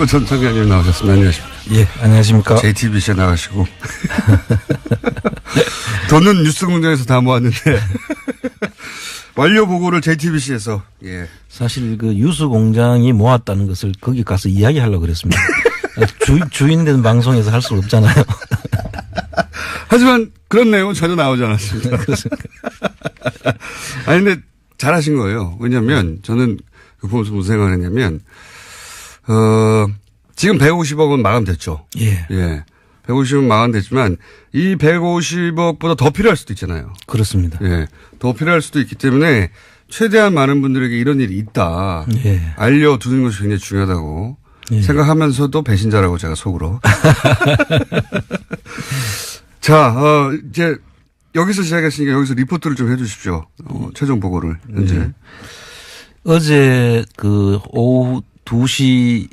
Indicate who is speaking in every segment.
Speaker 1: 전 청장님 나오셨습니다. 안녕하십니까.
Speaker 2: 예, 안녕하십니까.
Speaker 1: JTBC에 나가시고. 돈은 뉴스공장에서 다 모았는데 완료 보고를 JTBC에서. 예.
Speaker 2: 사실 그 뉴스공장이 모았다는 것을 거기 가서 이야기하려고 그랬습니다. 주인된 방송에서 할 수 없잖아요.
Speaker 1: 하지만 그런 내용은 전혀 나오지 않았습니다.
Speaker 2: 그렇습니까?
Speaker 1: 아니 근데 잘하신 거예요. 왜냐하면 저는 그 보면서 무슨 생각을 했냐면 지금 150억 원 마감됐죠.
Speaker 2: 예.
Speaker 1: 예. 150억 마감됐지만 이 150억보다 더 필요할 수도 있잖아요.
Speaker 2: 그렇습니다.
Speaker 1: 예. 더 필요할 수도 있기 때문에 최대한 많은 분들에게 이런 일이 있다.
Speaker 2: 예.
Speaker 1: 알려두는 것이 굉장히 중요하다고
Speaker 2: 예.
Speaker 1: 생각하면서도 배신자라고 제가 속으로. 자, 이제 여기서 시작했으니까 여기서 리포트를 좀 해 주십시오. 최종 보고를 현재.
Speaker 2: 예. 어제 그 오후 2시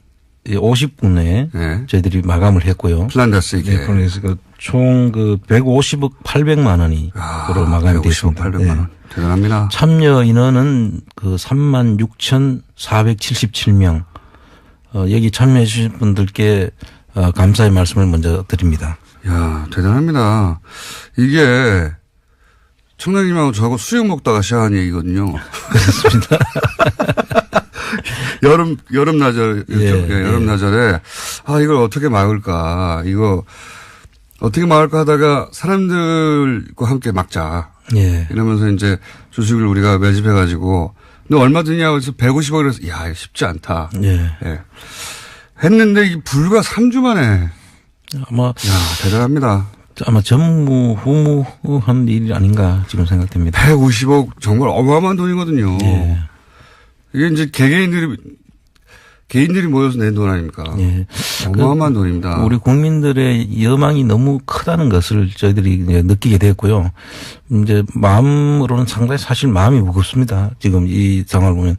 Speaker 2: 50분에
Speaker 1: 네.
Speaker 2: 저희들이 마감을 했고요.
Speaker 1: 플란다스 이게.
Speaker 2: 네, 그래서 총 그 150억 800만 원이 그로 마감이 됐습니다.
Speaker 1: 150억 800만 원. 대단합니다.
Speaker 2: 참여 인원은 그 36,477명. 여기 참여해 주신 분들께 감사의 말씀을 먼저 드립니다.
Speaker 1: 야, 대단합니다. 이게 청장님하고 저하고 수육 먹다가 시작한 얘기거든요.
Speaker 2: 그렇습니다.
Speaker 1: 여름나절,
Speaker 2: 예,
Speaker 1: 여름나절에, 이걸 어떻게 막을까. 이거 어떻게 막을까 하다가 사람들과 함께 막자.
Speaker 2: 예.
Speaker 1: 이러면서 이제 주식을 우리가 매집해가지고, 너 얼마 드냐고 해서 150억이라서, 야, 이거 쉽지 않다.
Speaker 2: 예.
Speaker 1: 예. 했는데 이게 불과 3주 만에.
Speaker 2: 아마.
Speaker 1: 야, 대단합니다.
Speaker 2: 아마 전무후무한 일이 아닌가 지금 생각됩니다.
Speaker 1: 150억 정말 어마어마한 돈이거든요.
Speaker 2: 예.
Speaker 1: 이게 이제 개인들이 모여서 낸 돈 아닙니까?
Speaker 2: 예.
Speaker 1: 어마어마한 돈입니다.
Speaker 2: 우리 국민들의 여망이 너무 크다는 것을 저희들이 이제 느끼게 됐고요. 이제 마음으로는 상당히 사실 마음이 무겁습니다. 지금 이 상황을 보면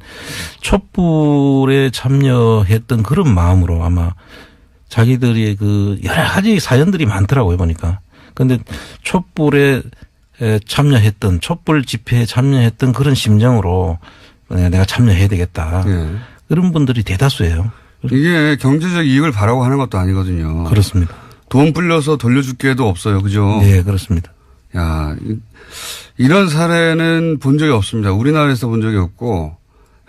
Speaker 2: 촛불에 참여했던 그런 마음으로 아마 자기들의 그 여러 가지 사연들이 많더라고요 보니까. 그런데 촛불에 참여했던 촛불 집회에 참여했던 그런 심정으로 내가 참여해야 되겠다.
Speaker 1: 예.
Speaker 2: 그런 분들이 대다수예요.
Speaker 1: 이게 경제적 이익을 바라고 하는 것도 아니거든요.
Speaker 2: 그렇습니다.
Speaker 1: 돈 불려서 돌려줄 게도 없어요. 그죠?
Speaker 2: 네, 그렇습니다.
Speaker 1: 야, 이런 사례는 본 적이 없습니다. 우리나라에서 본 적이 없고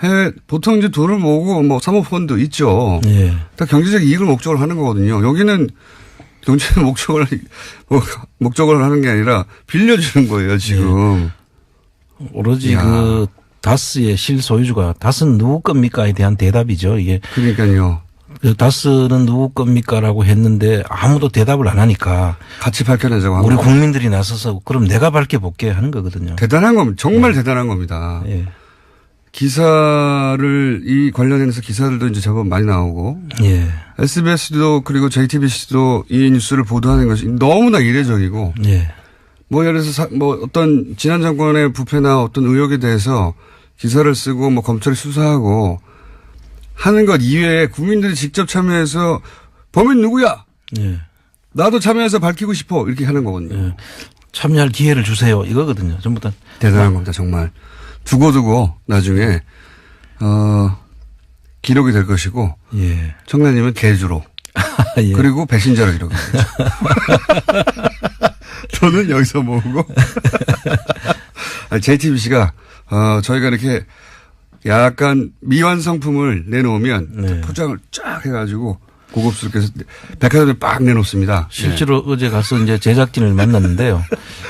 Speaker 1: 해외 보통 이제 돈을 모으고 뭐 사모펀드 있죠.
Speaker 2: 네.
Speaker 1: 다 경제적 이익을 목적으로 하는 거거든요. 여기는 경제적 목적을 하는 게 아니라 빌려주는 거예요, 지금.
Speaker 2: 네. 오로지
Speaker 1: 야.
Speaker 2: 그 다스의 실소유주가 다스는 누구 겁니까에 대한 대답이죠. 이게.
Speaker 1: 그러니까요.
Speaker 2: 그 다스는 누구 겁니까라고 했는데 아무도 대답을 안 하니까
Speaker 1: 같이 밝혀내자고
Speaker 2: 우리
Speaker 1: 하고.
Speaker 2: 국민들이 나서서 그럼 내가 밝혀볼게 하는 거거든요.
Speaker 1: 대단한 겁니다. 정말 대단한 겁니다.
Speaker 2: 예.
Speaker 1: 기사를 이 관련해서 기사들도 이제 제법 많이 나오고
Speaker 2: 예.
Speaker 1: SBS도 그리고 JTBC도 이 뉴스를 보도하는 것이 너무나 이례적이고
Speaker 2: 예.
Speaker 1: 뭐 예를 들어서 뭐 어떤 지난 정권의 부패나 어떤 의혹에 대해서 기사를 쓰고 뭐 검찰이 수사하고 하는 것 이외에 국민들이 직접 참여해서 범인 누구야?
Speaker 2: 예.
Speaker 1: 나도 참여해서 밝히고 싶어 이렇게 하는 거거든요.
Speaker 2: 예. 참여할 기회를 주세요 이거거든요. 전부 다.
Speaker 1: 대단한 겁니다 정말. 두고두고 나중에 기록이 될 것이고
Speaker 2: 예.
Speaker 1: 청장님은 개주로
Speaker 2: 예.
Speaker 1: 그리고 배신자로 이러겠죠. 저는 여기서 모으고 JTBC가 저희가 이렇게 약간 미완성품을 내놓으면
Speaker 2: 네.
Speaker 1: 포장을 쫙 해가지고 고급스럽게 해서 백화점에 빡 내놓습니다.
Speaker 2: 실제로 어제 가서 이제 제작진을 만났는데요.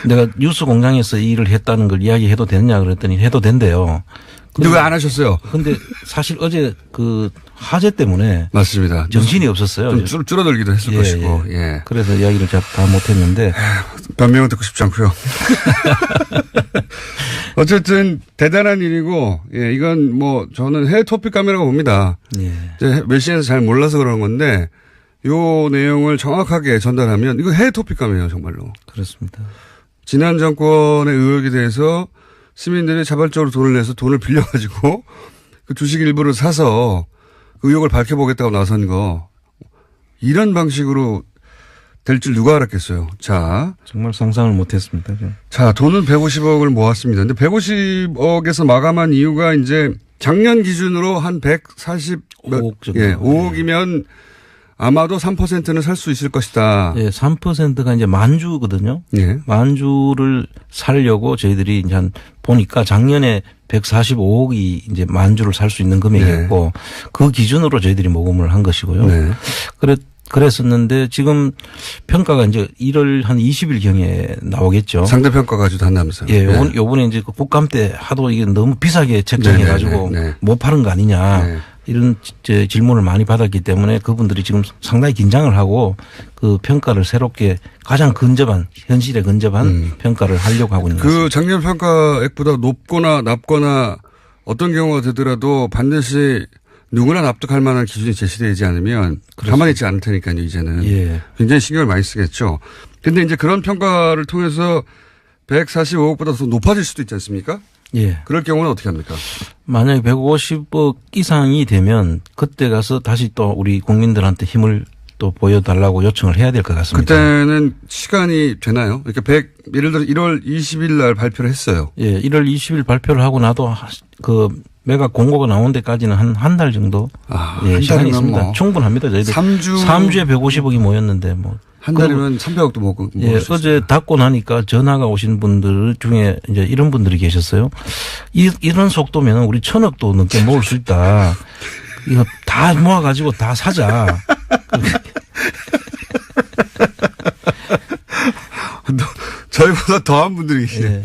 Speaker 2: 내가 뉴스 공장에서 이 일을 했다는 걸 이야기해도 되느냐 그랬더니 해도 된대요.
Speaker 1: 근데 왜 안 하셨어요?
Speaker 2: 근데 사실 어제 그 화재 때문에
Speaker 1: 맞습니다.
Speaker 2: 정신이 없었어요.
Speaker 1: 좀 줄어들기도 했을
Speaker 2: 예,
Speaker 1: 것이고.
Speaker 2: 예.
Speaker 1: 예.
Speaker 2: 그래서 이야기를 다 못했는데.
Speaker 1: 변명은 듣고 싶지 않고요. 어쨌든 대단한 일이고, 예, 이건 뭐 저는 해외 토픽 카메라고 봅니다.
Speaker 2: 예.
Speaker 1: 이제 외신에서 잘 몰라서 그런 건데, 요 내용을 정확하게 전달하면 이거 해외 토픽 카메라예요, 정말로.
Speaker 2: 그렇습니다.
Speaker 1: 지난 정권의 의혹에 대해서 시민들이 자발적으로 돈을 내서 돈을 빌려가지고 그 주식 일부를 사서 그 의혹을 밝혀보겠다고 나선 거, 이런 방식으로 될 줄 누가 알았겠어요. 자.
Speaker 2: 정말 상상을 못했습니다.
Speaker 1: 자, 돈은 150억을 모았습니다. 근데 150억에서 마감한 이유가 이제 작년 기준으로 한 145억
Speaker 2: 정도.
Speaker 1: 예, 5억이면 아마도 3%는 살 수 있을 것이다.
Speaker 2: 예, 3%가 이제 만주거든요.
Speaker 1: 예.
Speaker 2: 만주를 살려고 저희들이 이제 한 보니까 작년에 145억이 이제 만주를 살 수 있는 금액이었고 그 기준으로 저희들이 모금을 한 것이고요.
Speaker 1: 네.
Speaker 2: 그랬었는데 지금 평가가 이제 1월 한 20일 경에 나오겠죠.
Speaker 1: 상대평가까지도 한다면서요.
Speaker 2: 예,
Speaker 1: 네.
Speaker 2: 요번에 이제 그 국감 때 하도 이게 너무 비싸게 책정해가지고
Speaker 1: 네.
Speaker 2: 못 파는 거 아니냐.
Speaker 1: 네.
Speaker 2: 이런 질문을 많이 받았기 때문에 그분들이 지금 상당히 긴장을 하고 그 평가를 새롭게 가장 근접한 현실에 근접한 평가를 하려고 하고 있는 것입니다.
Speaker 1: 그 작년 평가액보다 높거나 낮거나 어떤 경우가 되더라도 반드시 누구나 납득할 만한 기준이 제시되지 않으면 가만히 있지 않을 테니까요, 이제는.
Speaker 2: 예.
Speaker 1: 굉장히 신경을 많이 쓰겠죠. 근데 이제 그런 평가를 통해서 145억보다 더 높아질 수도 있지 않습니까?
Speaker 2: 예.
Speaker 1: 그럴 경우는 어떻게 합니까?
Speaker 2: 만약에 150억 이상이 되면 그때 가서 다시 또 우리 국민들한테 힘을 또 보여달라고 요청을 해야 될 것 같습니다.
Speaker 1: 그때는 시간이 되나요? 그러니까 예를 들어 1월 20일 날 발표를 했어요.
Speaker 2: 예, 1월 20일 발표를 하고 나도 그 매각 공고가 나온 데까지는 한 달 정도 예,
Speaker 1: 한
Speaker 2: 시간이
Speaker 1: 달이면
Speaker 2: 있습니다.
Speaker 1: 뭐
Speaker 2: 충분합니다. 저희들 3주에 150억이 모였는데 뭐.
Speaker 1: 한 달이면 300억도 먹을
Speaker 2: 예,
Speaker 1: 수
Speaker 2: 어제 닫고 나니까 전화가 오신 분들 중에 이제 이런 분들이 계셨어요. 이런 속도면 우리 1,000억도 넘게 모을 수 있다. 이거 다 모아가지고 다 사자.
Speaker 1: 저희보다 더한 분들이 계시네.
Speaker 2: 예.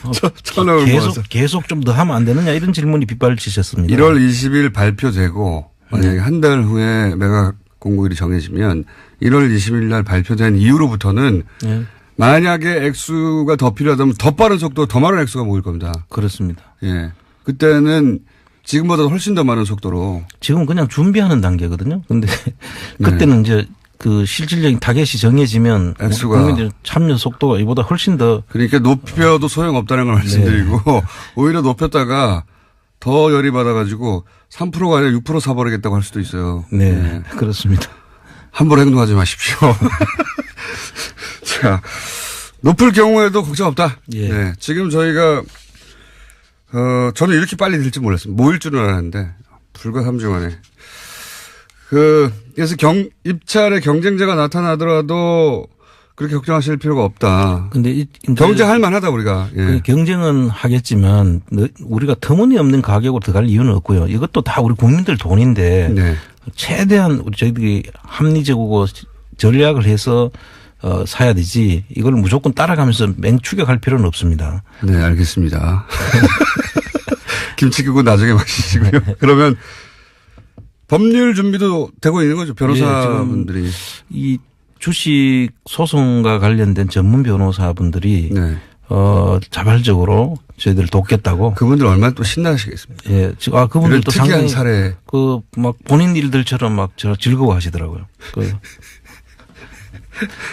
Speaker 1: 1,000억을 모아서.
Speaker 2: 계속 좀 더 하면 안 되느냐 이런 질문이 빗발치셨습니다.
Speaker 1: 1월 20일 발표되고 만약에 한 달 후에 매각 공고일이 정해지면 1월 20일 날 발표된 이후로부터는
Speaker 2: 예.
Speaker 1: 만약에 액수가 더 필요하다면 더 빠른 속도 더 많은 액수가 모일 겁니다.
Speaker 2: 그렇습니다.
Speaker 1: 예. 그때는 지금보다 훨씬 더 많은 속도로.
Speaker 2: 지금 그냥 준비하는 단계거든요. 근데 그때는 이제 그 실질적인 타겟이 정해지면
Speaker 1: 액수가.
Speaker 2: 국민들 참여 속도가 이보다 훨씬 더.
Speaker 1: 그러니까 높여도 소용없다는 걸 말씀드리고 오히려 높였다가 더 열이 받아가지고 3%가 아니라 6% 사버리겠다고 할 수도 있어요.
Speaker 2: 네.
Speaker 1: 예.
Speaker 2: 그렇습니다.
Speaker 1: 함부로 행동하지 마십시오. 자, 높을 경우에도 걱정 없다.
Speaker 2: 예.
Speaker 1: 네. 지금 저희가, 저는 이렇게 빨리 될지 몰랐습니다. 모일 줄은 알았는데, 불과 3주 만에. 그래서 입찰에 경쟁자가 나타나더라도 그렇게 걱정하실 필요가 없다.
Speaker 2: 근데
Speaker 1: 경쟁할 만하다, 우리가. 예.
Speaker 2: 경쟁은 하겠지만 우리가 터무니없는 가격으로 들어갈 이유는 없고요. 이것도 다 우리 국민들 돈인데
Speaker 1: 네.
Speaker 2: 최대한 저희들이 합리적이고 전략을 해서 사야 되지 이걸 무조건 따라가면서 맹추격할 필요는 없습니다.
Speaker 1: 네, 알겠습니다. 김치국은 나중에 마시시고요. 그러면 법률 준비도 되고 있는 거죠, 변호사분들이.
Speaker 2: 예, 이 주식 소송과 관련된 전문 변호사분들이
Speaker 1: 네.
Speaker 2: 자발적으로 저희들을 돕겠다고.
Speaker 1: 그분들 얼마나 또 신나시겠습니까?
Speaker 2: 예, 그분들도
Speaker 1: 특이한
Speaker 2: 상당히
Speaker 1: 사례.
Speaker 2: 막 본인 일들처럼 막 즐거워하시더라고요.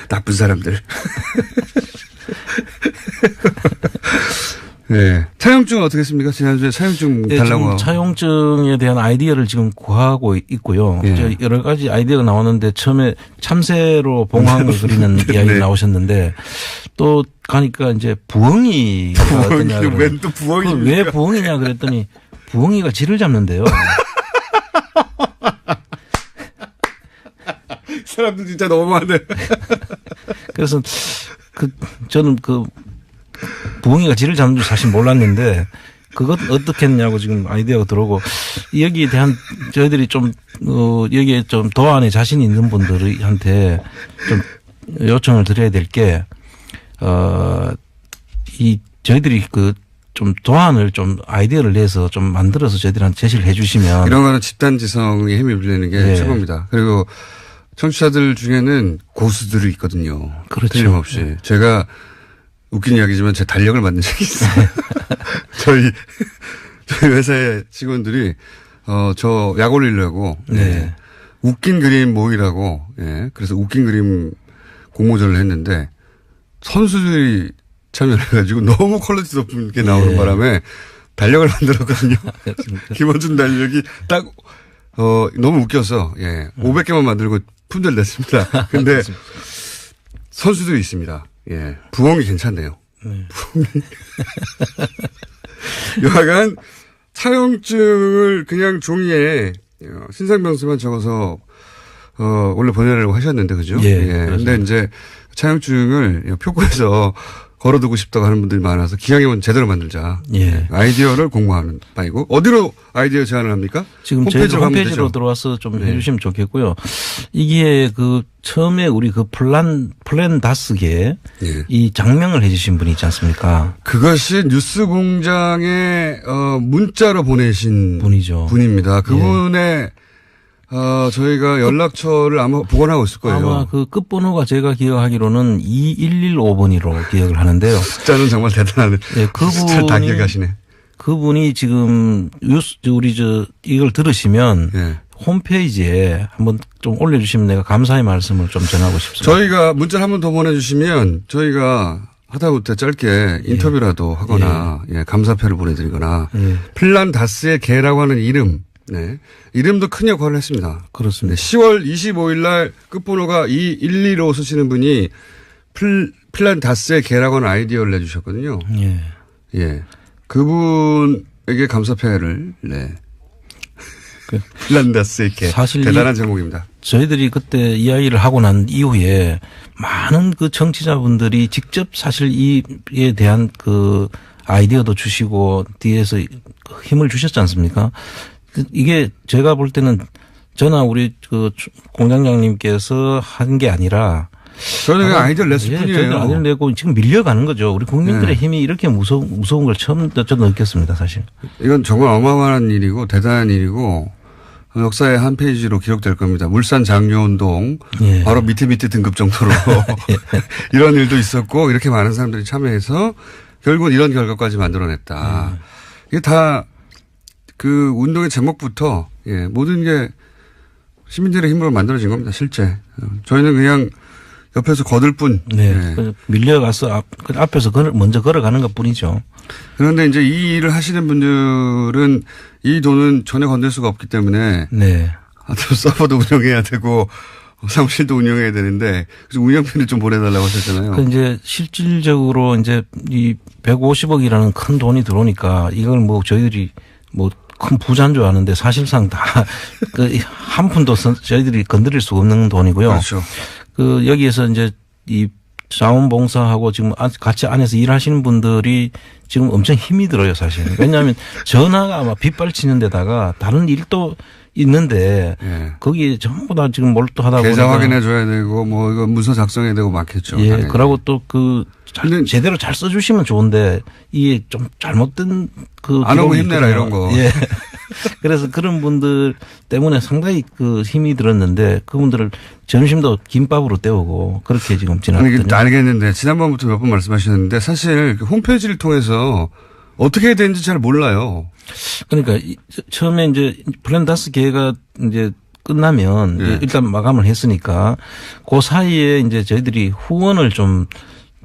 Speaker 1: 나쁜 사람들. 네. 차용증은 어떻게 했습니까? 지난주에 차용증
Speaker 2: 네,
Speaker 1: 달라고.
Speaker 2: 지금 차용증에 대한 아이디어를 지금 구하고 있고요.
Speaker 1: 예.
Speaker 2: 여러 가지 아이디어가 나왔는데 처음에 참새로 봉황을 그리는 이야기
Speaker 1: 네.
Speaker 2: 나오셨는데 또 가니까 이제 부엉이가 어떠냐.
Speaker 1: 웬 또 부엉이.
Speaker 2: 왜 부엉이냐 그랬더니 부엉이가 쥐를 잡는데요.
Speaker 1: 사람들 진짜 너무하네.
Speaker 2: 그래서 저는 부엉이가 쥐를 잡는 줄 사실 몰랐는데 그것 어떻게 했냐고 지금 아이디어가 들어오고 여기에 대한 저희들이 좀 여기에 좀 도안에 자신 있는 분들한테 좀 요청을 드려야 될 게 이 저희들이 좀 도안을 좀 아이디어를 내서 좀 만들어서 저희들한테 제시를 해 주시면
Speaker 1: 이런 거는 집단지성에 힘이 빌리는 게
Speaker 2: 네.
Speaker 1: 최고입니다. 그리고 청취자들 중에는 고수들이 있거든요.
Speaker 2: 그렇죠.
Speaker 1: 틀림없이. 제가 웃긴 이야기지만 제 달력을 만든 적이 있어요. 저희 회사의 직원들이 저 약 올리려고
Speaker 2: 네.
Speaker 1: 웃긴 그림 모이라고 그래서 웃긴 그림 공모전을 했는데 선수들이 참여를 해가지고 너무 퀄리티 높은 게 나오는 바람에 달력을 만들었거든요. 김원준 달력이 딱 너무 웃겨서 500개만 만들고 품절 냈습니다. 근데 선수들이 있습니다. 부엉이 괜찮네요.
Speaker 2: 네.
Speaker 1: 여하간 차용증을 그냥 종이에 신상병서만 적어서 원래 보내려고 하셨는데 그죠?
Speaker 2: 예.
Speaker 1: 근데 이제 차용증을 표구에서 걸어두고 싶다고 하는 분들이 많아서 기왕이면 제대로 만들자.
Speaker 2: 예.
Speaker 1: 아이디어를 공모하는 바이고 어디로 아이디어 제안을 합니까?
Speaker 2: 지금 저희
Speaker 1: 홈페이지로
Speaker 2: 홈페이지로 들어와서 좀 해주시면 좋겠고요. 이게 그 처음에 우리 그 플랜다스계
Speaker 1: 예.
Speaker 2: 이 장명을 해주신 분이 있지 않습니까?
Speaker 1: 그것이 뉴스공장에 문자로 보내신
Speaker 2: 분이죠.
Speaker 1: 분입니다. 그분의 저희가 연락처를 아마 복원하고 있을 거예요.
Speaker 2: 아마 그 끝번호가 제가 기억하기로는 2115번이로 기억을 하는데요.
Speaker 1: 숫자는 정말 대단하네.
Speaker 2: 예,
Speaker 1: 숫자를 다 기억하시네.
Speaker 2: 그분이 지금 이걸 들으시면
Speaker 1: 예.
Speaker 2: 홈페이지에 한번 좀 올려주시면 내가 감사의 말씀을 좀 전하고 싶습니다.
Speaker 1: 저희가 문자를 한 번 더 보내주시면 저희가 하다못해 짧게 인터뷰라도 하거나 감사패를 보내드리거나 플란다스의 개라고 하는 이름. 네. 이름도 큰 역할을 했습니다.
Speaker 2: 그렇습니다.
Speaker 1: 10월 25일 날 끝번호가 2115 쓰시는 분이 플란다스의 개라고 하는 아이디어를 내주셨거든요.
Speaker 2: 예.
Speaker 1: 예. 그분에게 감사패를, 플란다스의 개.
Speaker 2: 사실
Speaker 1: 대단한 제목입니다.
Speaker 2: 저희들이 그때 이야기를 하고 난 이후에 많은 그 청취자분들이 직접 사실 이에 대한 그 아이디어도 주시고 뒤에서 힘을 주셨지 않습니까? 이게 제가 볼 때는 저나 우리 그 공장장님께서 한 게 아니라
Speaker 1: 저는 그냥 아이디어를 냈을 뿐이에요.
Speaker 2: 저희들 아이디어를 내고 지금 밀려가는 거죠. 우리 국민들의 힘이 이렇게 무서운 걸 처음 저도 느꼈습니다, 사실.
Speaker 1: 이건 정말 어마어마한 일이고 대단한 일이고 역사의 한 페이지로 기록될 겁니다. 물산 장려운동 바로 밑에 등급 정도로 이런 일도 있었고 이렇게 많은 사람들이 참여해서 결국은 이런 결과까지 만들어냈다. 이게 다 그 운동의 제목부터 모든 게 시민들의 힘으로 만들어진 겁니다. 실제 저희는 그냥 옆에서 거들 뿐.
Speaker 2: 밀려가서 앞에서 먼저 걸어가는 것 뿐이죠.
Speaker 1: 그런데 이제 이 일을 하시는 분들은 이 돈은 전혀 건들 수가 없기 때문에 서버도 운영해야 되고 사무실도 운영해야 되는데 그래서 운영비를 좀 보내달라고 하셨잖아요.
Speaker 2: 이제 실질적으로 이제 이 150억이라는 큰 돈이 들어오니까 이걸 뭐 저희들이 뭐 큰 부자인 줄 아는데 사실상 다 한 푼도 저희들이 건드릴 수 없는 돈이고요.
Speaker 1: 그렇죠.
Speaker 2: 그 여기에서 이제 이 자원봉사하고 지금 같이 안에서 일하시는 분들이 지금 엄청 힘이 들어요, 사실. 왜냐하면 전화가 아마 빗발치는 데다가 다른 일도 있는데 거기에 전부 다 지금 몰두하다 보니까
Speaker 1: 계좌 확인해 줘야 되고 뭐 이거 문서 작성해야 되고 많겠죠.
Speaker 2: 그러고 또 제대로 잘 써주시면 좋은데 이게 좀 잘못된
Speaker 1: 안 오고 힘내라 이런 거.
Speaker 2: 그래서 그런 분들 때문에 상당히 그 힘이 들었는데 그분들을 점심도 김밥으로 때우고 그렇게 지금 지났거든요.
Speaker 1: 알겠는데 지난번부터 몇 번 말씀하셨는데 사실 그 홈페이지를 통해서 어떻게 해야 되는지 잘 몰라요.
Speaker 2: 그러니까 처음에 이제 플랜다스 계획가 이제 끝나면 일단 마감을 했으니까 그 사이에 이제 저희들이 후원을 좀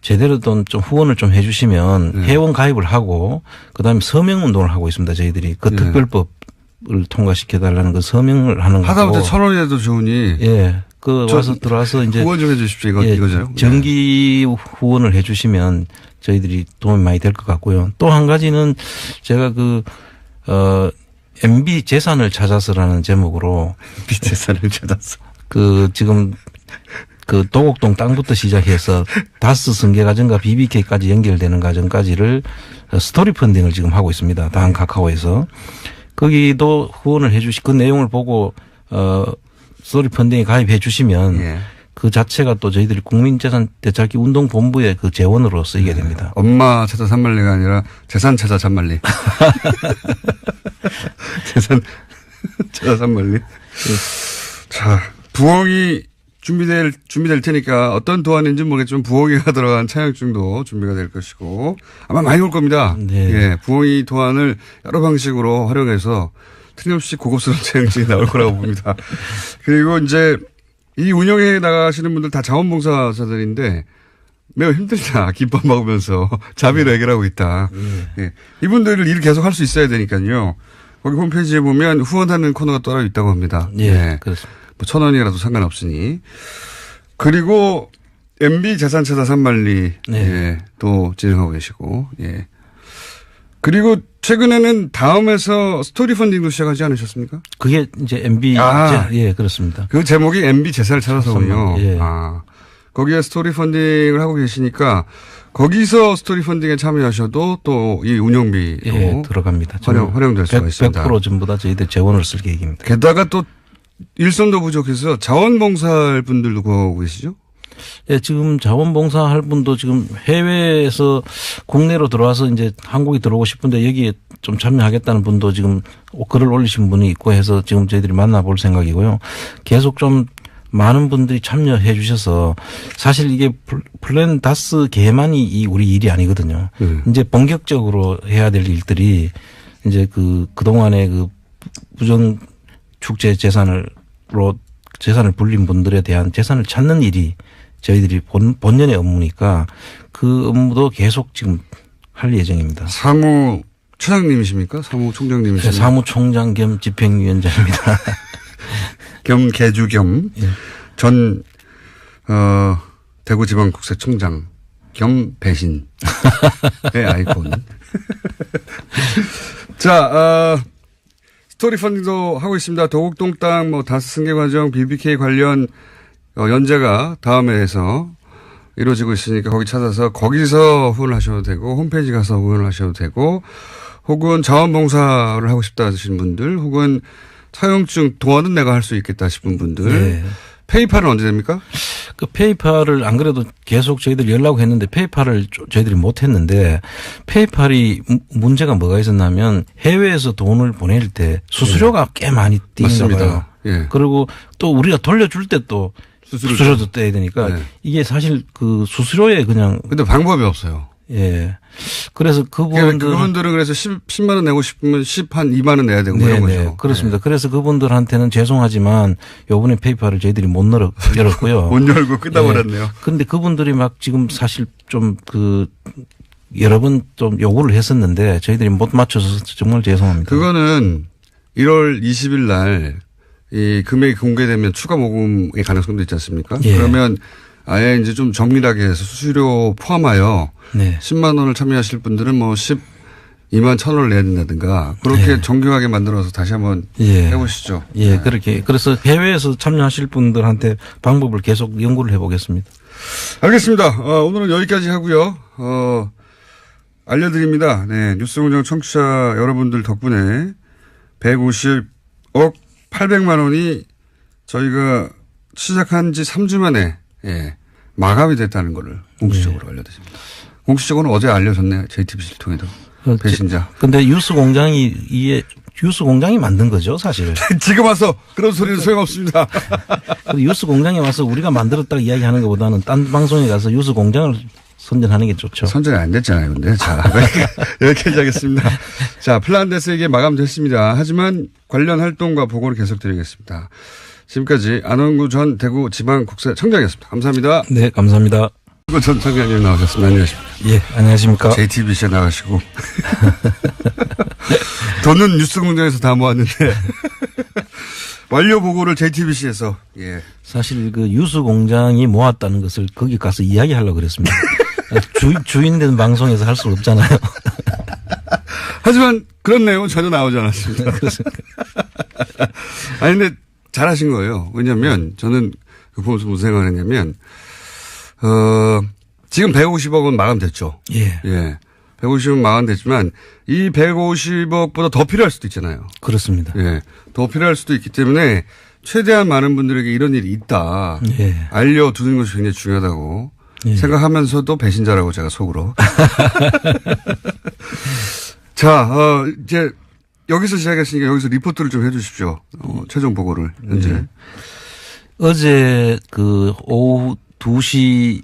Speaker 2: 제대로 좀 후원을 좀 해 주시면 회원 가입을 하고 그다음에 서명 운동을 하고 있습니다. 저희들이 그 특별법을 통과시켜 달라는 그 서명을 하는 거고.
Speaker 1: 하다못해 1,000원이라도 좋으니.
Speaker 2: 와서 들어와서 이제
Speaker 1: 후원 좀 해 주십시오. 이거죠.
Speaker 2: 정기 후원을 해 주시면 저희들이 도움이 많이 될 것 같고요. 또 한 가지는 제가 MB 재산을 찾아서라는 제목으로
Speaker 1: MB 재산을 찾아서
Speaker 2: 지금 도곡동 땅부터 시작해서 다스 승계 과정과 BBK까지 연결되는 과정까지를 스토리 펀딩을 지금 하고 있습니다. 다한 카카오에서. 거기도 후원을 해 주시, 그 내용을 보고, 스토리 펀딩에 가입해 주시면 그 자체가 또 저희들이 국민재산 되찾기 운동본부의 그 재원으로 쓰이게 됩니다.
Speaker 1: 엄마 찾아 산말리가 아니라 재산 찾아 산말리. 재산 찾아 산말리. 자, 부엉이 준비될 테니까 어떤 도안인지 모르겠지만 부엉이가 들어간 차용증도 준비가 될 것이고 아마 많이 올 겁니다. 부엉이 도안을 여러 방식으로 활용해서 틀림없이 고급스러운 차용증이 나올 거라고 봅니다. 그리고 이제 이 운영에 나가시는 분들 다 자원봉사자들인데 매우 힘들다. 김밥 먹으면서 자비로 해결하고 있다. 이분들을 일을 계속 할 수 있어야 되니까요. 거기 홈페이지에 보면 후원하는 코너가 따로 있다고 합니다.
Speaker 2: 그렇습니다.
Speaker 1: 뭐 1,000원이라도 상관없으니. 그리고 MB 자산차다 산만리
Speaker 2: 네.
Speaker 1: 예, 또 진행하고 계시고 예. 그리고 최근에는 다음에서 스토리 펀딩도 시작하지 않으셨습니까?
Speaker 2: 그게 이제 MB 예, 그렇습니다.
Speaker 1: 그 제목이 MB 제사를 찾아서군요.
Speaker 2: 예.
Speaker 1: 아, 거기에 스토리 펀딩을 하고 계시니까 거기서 스토리 펀딩에 참여하셔도 또 이 운영비로
Speaker 2: 예, 들어갑니다.
Speaker 1: 활용될 수가 있습니다.
Speaker 2: 100% 전부 다 저희들 재원을 쓸 계획입니다.
Speaker 1: 게다가 또 일손도 부족해서 자원봉사할 분들도 구하고 계시죠?
Speaker 2: 예, 지금 자원봉사할 분도 지금 해외에서 국내로 들어와서 이제 한국에 들어오고 싶은데 여기에 좀 참여하겠다는 분도 지금 글을 올리신 분이 있고 해서 지금 저희들이 만나볼 생각이고요. 계속 좀 많은 분들이 참여해 주셔서 사실 이게 플랜 다스 개만이 우리 일이 아니거든요. 이제 본격적으로 해야 될 일들이 이제 그동안에 부정 축제 재산을 불린 분들에 대한 재산을 찾는 일이 저희들이 본연의 업무니까 그 업무도 계속 지금 할 예정입니다.
Speaker 1: 사무처장님이십니까? 사무총장님이십니까?
Speaker 2: 네, 사무총장 겸 집행위원장입니다.
Speaker 1: 겸 개주 겸 전 대구지방국세청장 겸 배신의 아이콘. 자, 스토리 펀딩도 하고 있습니다. 도곡동 땅, 다스 승계 과정, BBK 관련 연재가 다음에 해서 이루어지고 있으니까 거기 찾아서 거기서 후원을 하셔도 되고 홈페이지 가서 후원을 하셔도 되고 혹은 자원봉사를 하고 싶다 하시는 분들 혹은 차용증 도와는 내가 할 수 있겠다 싶은 분들
Speaker 2: 네.
Speaker 1: 페이팔은 언제 됩니까?
Speaker 2: 그 페이팔을 안 그래도 계속 저희들이 연락을 했는데 페이팔을 저희들이 못 했는데 페이팔이 문제가 뭐가 있었냐면 해외에서 돈을 보낼 때 수수료가 꽤 많이 뛰는가 봐요.
Speaker 1: 예.
Speaker 2: 그리고 또 우리가 돌려줄 때 또 수수료도 떼야 되니까
Speaker 1: 네.
Speaker 2: 이게 사실 그 수수료에 그냥.
Speaker 1: 근데 방법이 없어요.
Speaker 2: 예. 그래서
Speaker 1: 그분들은 그래서 10만 원 내고 싶으면 10한 2만 원 내야 되고 이런 거죠.
Speaker 2: 그렇습니다.
Speaker 1: 네.
Speaker 2: 그래서 그분들한테는 죄송하지만 요번에 페이팔을 저희들이 못 열었고요.
Speaker 1: 못 열고 끝나버렸네요.
Speaker 2: 그런데 그분들이 막 지금 사실 좀 여러 번 좀 요구를 했었는데 저희들이 못 맞춰서 정말 죄송합니다.
Speaker 1: 그거는 1월 20일 날 이 금액이 공개되면 추가 모금의 가능성도 있지 않습니까?
Speaker 2: 예.
Speaker 1: 그러면 아예 이제 좀 정밀하게 해서 수수료 포함하여
Speaker 2: 네.
Speaker 1: 10만 원을 참여하실 분들은 12만 1,000원을 내야 된다든가 그렇게
Speaker 2: 네.
Speaker 1: 정교하게 만들어서 다시 한번
Speaker 2: 예.
Speaker 1: 해보시죠.
Speaker 2: 예,
Speaker 1: 네.
Speaker 2: 그렇게. 그래서 해외에서 참여하실 분들한테 방법을 계속 연구를 해보겠습니다.
Speaker 1: 알겠습니다. 오늘은 여기까지 하고요. 알려드립니다. 네, 뉴스공장 청취자 여러분들 덕분에 150억 800만 원이 저희가 시작한 지 3주 만에 마감이 됐다는 것을 공식적으로 알려드립니다. 공식적으로는 어제 알려졌네요. JTBC를 통해서. 배신자.
Speaker 2: 근데 뉴스 공장이 만든 거죠, 사실.
Speaker 1: 지금 와서 그런 소리는 소용없습니다.
Speaker 2: 뉴스 공장에 와서 우리가 만들었다고 이야기하는 것보다는 딴 방송에 가서 뉴스 공장을 선전하는 게 좋죠.
Speaker 1: 선전이 안 됐잖아요. 근데 자, 여기까지 하겠습니다. 자, 플란데스 이게 마감됐습니다. 하지만 관련 활동과 보고를 계속드리겠습니다. 지금까지 안원구 전 대구지방국세청장이었습니다. 감사합니다.
Speaker 2: 네, 감사합니다.
Speaker 1: 안원구 전 청장님 나오셨습니다. 안녕하십니까.
Speaker 2: 예, 안녕하십니까.
Speaker 1: JTBC에 나가시고 돈은 뉴스공장에서 다 모았는데 완료 보고를 JTBC에서
Speaker 2: 사실 뉴스 공장이 모았다는 것을 거기 가서 이야기하려고 그랬습니다. 주인 된 방송에서 할 수 없잖아요.
Speaker 1: 하지만 그런 내용은 전혀 나오지 않았습니다.
Speaker 2: 그렇습니까?
Speaker 1: 아니 근데 잘하신 거예요. 왜냐하면 저는 그 보면서 무슨 생각을 했냐면 지금 150억 원 마감됐죠.
Speaker 2: 예.
Speaker 1: 150억 마감됐지만 이 150억보다 더 필요할 수도 있잖아요.
Speaker 2: 그렇습니다.
Speaker 1: 더 필요할 수도 있기 때문에 최대한 많은 분들에게 이런 일이 있다. 알려두는 것이 굉장히 중요하다고 생각하면서도 배신자라고 제가 속으로. 자, 이제 여기서 시작했으니까 여기서 리포트를 좀 해 주십시오. 최종 보고를 현재.
Speaker 2: 어제 오후 2시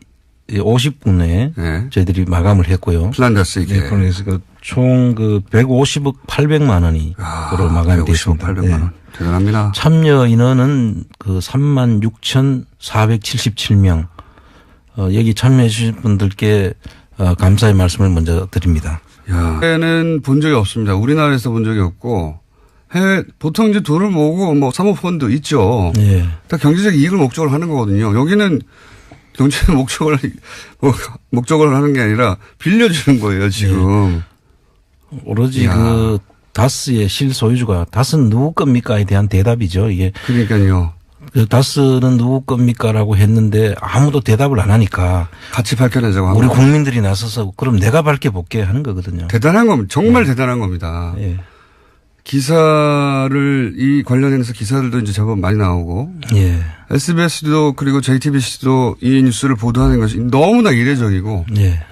Speaker 2: 50분에 저희들이 마감을 했고요.
Speaker 1: 플란다스 이게.
Speaker 2: 네, 그래서 총 150억 800만 원이 그로 마감이 됐습니다.
Speaker 1: 150억 800만 원. 대단합니다.
Speaker 2: 참여 인원은 36,477명. 여기 참여해 주신 분들께 감사의 말씀을 먼저 드립니다.
Speaker 1: 해외는 본 적이 없습니다. 우리나라에서 본 적이 없고 해외 보통 이제 돈을 모으고 사모펀드 있죠. 다 경제적 이익을 목적으로 하는 거거든요. 여기는 정치는 목적을 하는 게 아니라 빌려주는 거예요, 지금.
Speaker 2: 오로지
Speaker 1: 야.
Speaker 2: 그 다스의 실소유주가 다스는 누구 겁니까에 대한 대답이죠. 이게
Speaker 1: 그러니까요.
Speaker 2: 그 다스는 누구 겁니까라고 했는데 아무도 대답을 안 하니까
Speaker 1: 같이 밝혀내자고 한
Speaker 2: 우리
Speaker 1: 거.
Speaker 2: 국민들이 나서서 그럼 내가 밝혀볼게 하는 거거든요.
Speaker 1: 대단한 겁니다. 정말 대단한 겁니다.
Speaker 2: 예.
Speaker 1: 기사를 이 관련해서 기사들도 이제 제법 많이 나오고
Speaker 2: 예.
Speaker 1: SBS도 그리고 JTBC도 이 뉴스를 보도하는 것이 너무나 이례적이고
Speaker 2: 예.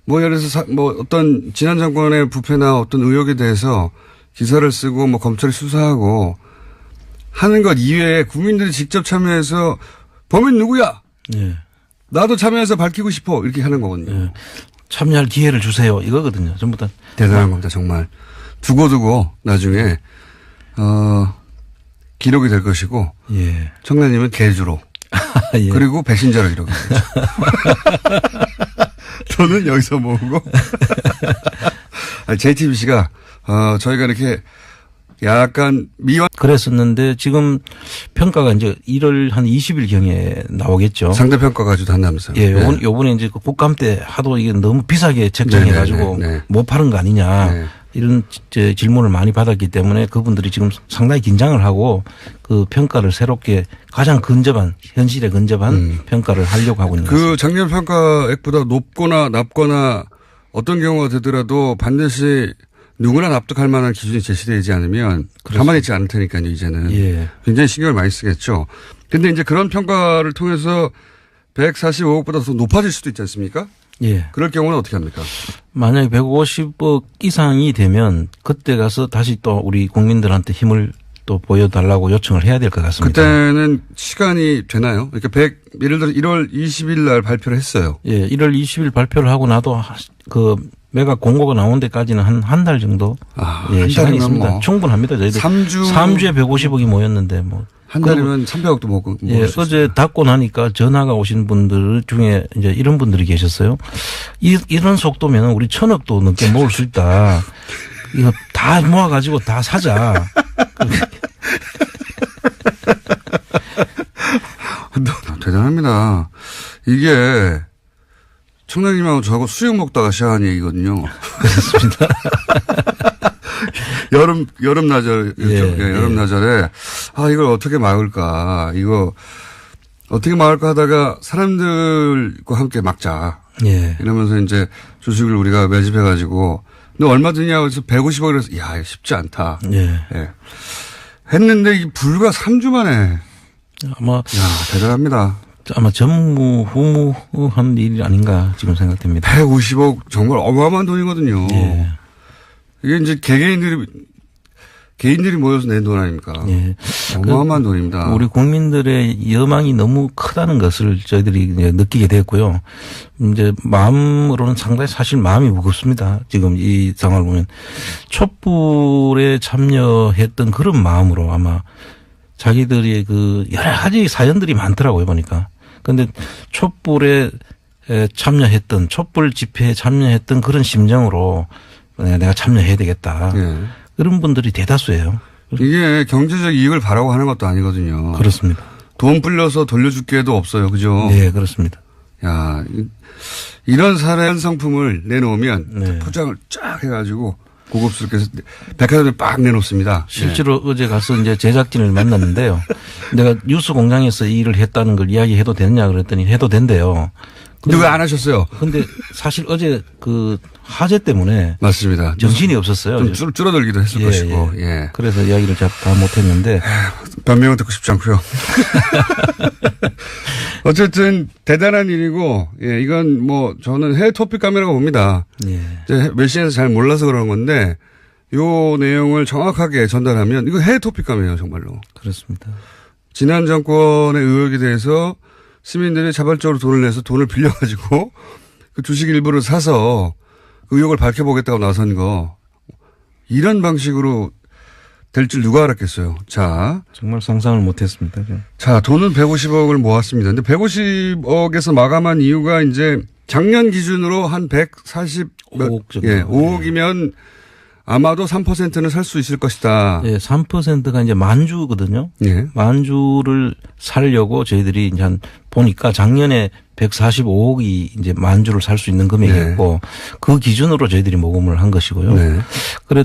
Speaker 1: 뭐 예를 들어서 뭐 어떤 지난 정권의 부패나 어떤 의혹에 대해서 기사를 쓰고 뭐 검찰이 수사하고 하는 것 이외에 국민들이 직접 참여해서 범인 누구야?
Speaker 2: 예.
Speaker 1: 나도 참여해서 밝히고 싶어 이렇게 하는 거거든요.
Speaker 2: 예. 참여할 기회를 주세요. 이거거든요. 전부 다.
Speaker 1: 대단한 겁니다. 정말 두고두고 나중에 기록이 될 것이고
Speaker 2: 예.
Speaker 1: 청라님은 개주로
Speaker 2: 예.
Speaker 1: 그리고 배신자로 이렇게 되죠. 저는 여기서 모으고 JTBC가 저희가 이렇게 약간 미완
Speaker 2: 그랬었는데 지금 평가가 이제 1월 한 20일경에 나오겠죠.
Speaker 1: 상대평가 가지고 한다면서요.
Speaker 2: 예,
Speaker 1: 네.
Speaker 2: 요번에 이제 그 국감 때 하도 이게 너무 비싸게 책정해가지고
Speaker 1: 네.
Speaker 2: 못 파는 거 아니냐.
Speaker 1: 네.
Speaker 2: 이런 질문을 많이 받았기 때문에 그분들이 지금 상당히 긴장을 하고 그 평가를 새롭게 가장 근접한 현실에 근접한 평가를 하려고 하고 있는 것 같습니다.
Speaker 1: 그 작년 평가액보다 높거나 낮거나 어떤 경우가 되더라도 반드시 누구나 납득할 만한 기준이 제시되지 않으면 가만히 있지 않을 테니까요, 이제는.
Speaker 2: 예.
Speaker 1: 굉장히 신경을 많이 쓰겠죠. 근데 이제 그런 평가를 통해서 145억보다 더 높아질 수도 있지 않습니까?
Speaker 2: 예.
Speaker 1: 그럴 경우는 어떻게 합니까?
Speaker 2: 만약에 150억 이상이 되면 그때 가서 다시 또 우리 국민들한테 힘을 또 보여달라고 요청을 해야 될 것 같습니다.
Speaker 1: 그때는 시간이 되나요? 그러니까 예를 들어 1월 20일 날 발표를 했어요.
Speaker 2: 예. 1월 20일 발표를 하고 나도 그 매각 공고가 나온 데까지는 한 달 정도 예,
Speaker 1: 한
Speaker 2: 시간이
Speaker 1: 달이면
Speaker 2: 있습니다.
Speaker 1: 뭐
Speaker 2: 충분합니다. 저희들 3주에 150억이 모였는데 뭐.
Speaker 1: 한 달이면 300억도 먹을
Speaker 2: 예,
Speaker 1: 수
Speaker 2: 어제
Speaker 1: 있어요.
Speaker 2: 닫고 나니까 전화가 오신 분들 중에 이제 이런 분들이 계셨어요. 이런 속도면 우리 1,000억도 넘게 모을 수 있다. 이거 다 모아가지고 다 사자.
Speaker 1: 대단합니다. 이게 청량님하고 저하고 수육 먹다가 시작한 얘기거든요.
Speaker 2: 그렇습니다.
Speaker 1: 여름나절, 여름나절에, 이걸 어떻게 막을까. 이거 어떻게 막을까 하다가 사람들과 함께 막자.
Speaker 2: 예.
Speaker 1: 이러면서 이제 주식을 우리가 매집해가지고, 너 얼마 드냐고 해서 150억 이래서, 야, 이거 쉽지 않다.
Speaker 2: 예.
Speaker 1: 예. 했는데 이 불과 3주 만에.
Speaker 2: 아마
Speaker 1: 대단합니다.
Speaker 2: 전무후무한 일이 아닌가 지금 생각됩니다.
Speaker 1: 150억 정말 어마어마한 돈이거든요.
Speaker 2: 예.
Speaker 1: 이게 이제 개인들이 모여서 낸 돈 아닙니까?
Speaker 2: 예.
Speaker 1: 어마어마한 돈입니다.
Speaker 2: 우리 국민들의 여망이 너무 크다는 것을 저희들이 이제 느끼게 됐고요. 이제 마음으로는 상당히 사실 마음이 무겁습니다. 지금 이 상황을 보면 촛불에 참여했던 그런 마음으로 아마 자기들의 그 여러 가지 사연들이 많더라고요, 보니까. 근데 촛불에 참여했던, 촛불 집회에 참여했던 그런 심정으로 내가 참여해야 되겠다.
Speaker 1: 예.
Speaker 2: 그런 분들이 대다수예요.
Speaker 1: 이게 경제적 이익을 바라고 하는 것도 아니거든요.
Speaker 2: 그렇습니다.
Speaker 1: 돈 불려서 돌려줄 기회도 없어요. 그죠?
Speaker 2: 네, 그렇습니다.
Speaker 1: 야, 이런 사례 상품을 내놓으면
Speaker 2: 네.
Speaker 1: 포장을 쫙 해가지고 고급스럽게 해서 백화점에 빡 내놓습니다.
Speaker 2: 실제로 어제 가서 이제 제작진을 만났는데요. 내가 뉴스 공장에서 이 일을 했다는 걸 이야기해도 되느냐 그랬더니 해도 된대요.
Speaker 1: 근데 왜 안 하셨어요?
Speaker 2: 근데 사실 어제 그 화재 때문에
Speaker 1: 맞습니다.
Speaker 2: 정신이 없었어요.
Speaker 1: 좀 줄어들기도 했을 것이고. 예.
Speaker 2: 그래서 이야기를 다 못했는데.
Speaker 1: 변명은 듣고 싶지 않고요. 어쨌든 대단한 일이고, 예, 이건 뭐 저는 해외 토픽 카메라가 봅니다.
Speaker 2: 예.
Speaker 1: 외신에서 잘 몰라서 그런 건데, 요 내용을 정확하게 전달하면 이거 해외 토픽 카메라예요, 정말로.
Speaker 2: 그렇습니다.
Speaker 1: 지난 정권의 의혹에 대해서 시민들이 자발적으로 돈을 내서 돈을 빌려가지고 그 주식 일부를 사서 그 의혹을 밝혀보겠다고 나선 거, 이런 방식으로 될 줄 누가 알았겠어요. 자.
Speaker 2: 정말 상상을 못했습니다.
Speaker 1: 자, 돈은 150억을 모았습니다. 근데 150억에서 마감한 이유가 이제 작년 기준으로 한 145억
Speaker 2: 정도.
Speaker 1: 예, 5억이면 아마도 3%는 살 수 있을 것이다.
Speaker 2: 예, 3%가 이제 만주거든요.
Speaker 1: 예.
Speaker 2: 만주를 살려고 저희들이 이제 한 보니까 작년에 145억이 이제 만주를 살 수 있는 금액이었고 그 기준으로 저희들이 모금을 한 것이고요.
Speaker 1: 네.
Speaker 2: 그래